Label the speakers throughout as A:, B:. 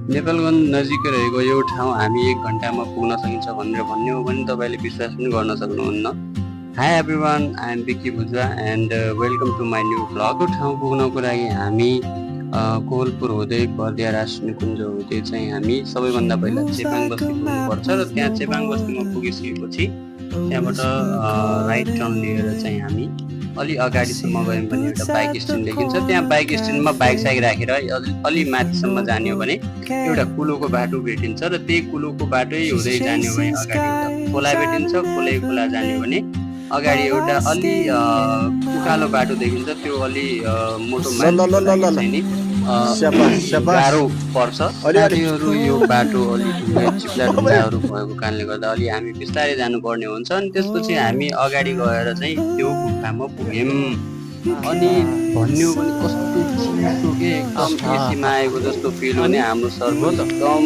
A: नेपालगञ्ज नजिकै रहेको यो ठाउँ हामी 1 घन्टामा पुग्न सकिन्छ भनेर भन्ने हो भने तपाईँले विश्वास पनि गर्न सक्नुहुन्न। Hi everyone, I am Vicky Bhujba and welcome to my new blog. यो ठाउँ पुग्नको लागि हामी कोवलपुर हुँदै बर्दिया राष्ट्रिय निकुञ्ज हुँदै चाहिँ हामी सबैभन्दा पहिला चेपाङ बस्ती पुग्नुपर्छ र त्यहाँ चेपाङ बस्तीमा पुगिसकेपछि त्यहाँबाट राइट टर्न लिएर चाहिँ हामी अलि अगाडिसम्म गयौँ भने एउटा बाइक स्ट्यान्ड देखिन्छ। त्यहाँ बाइक स्ट्यान्डमा बाइक साइक राखेर अलि माथिसम्म जाने हो भने एउटा कुलोको बाटो भेटिन्छ र त्यही कुलोको बाटै हुँदै जाने हो भने अगाडि एउटा खोला भेटिन्छ। खोला जाने हो भने अगाडि एउटा अलि उकालो बाटो देखिन्छ, त्यो अलि मोटो गाह्रो पर्छ। साथीहरू यो बाटो अलि चिप्ला ढुङ्गाहरू भएको कारणले गर्दा अलि हामी बिस्तारै जानुपर्ने हुन्छ। अनि त्यसपछि हामी अगाडि गएर चाहिँ त्यो गुफामा पुग्यौँ। अनि भन्ने हो भने कस्तो चिसो के एकदम एसीमा आएको जस्तो फिल हुने। हाम्रो सरको एकदम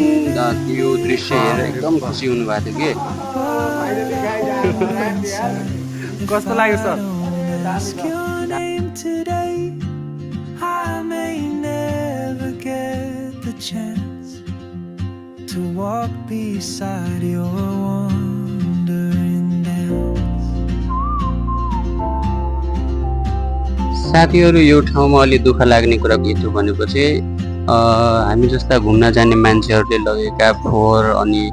A: यो दृश्य हेरेर एकदम खुसी हुनुभएको थियो कि।
B: कस्तो लाग्यो sir?
C: Chance to walk beside your wandering dance.
A: साथीहरू यो ठाउँमा अलि दुःख लाग्ने कुरा के थियो भनेपछि हामी जस्ता घुम्न जाने मान्छेहरूले लगेका फोहोर अनि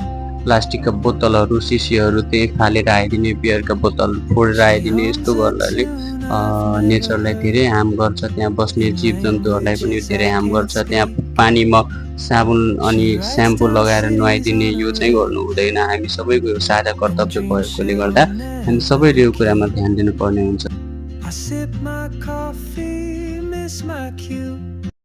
A: प्लास्टिकका बोतलहरू सिसीहरू त्यही फालेर आइदिने, बियरका बोतल फोडेर आइदिने, यस्तो गर्नाले नेचरलाई धेरै हार्म गर्छ। त्यहाँ बस्ने जीवजन्तुहरूलाई पनि धेरै हार्म गर्छ। त्यहाँ पानीमा साबुन अनि स्याम्पू लगाएर नुहाइदिने यो चाहिँ गर्नु हुँदैन। हामी सबैको यो साझा कर्तव्य भएकोले गर्दा हामी सबैले यो कुरामा ध्यान दिनुपर्ने हुन्छ।
C: I sip my coffee, miss my cue.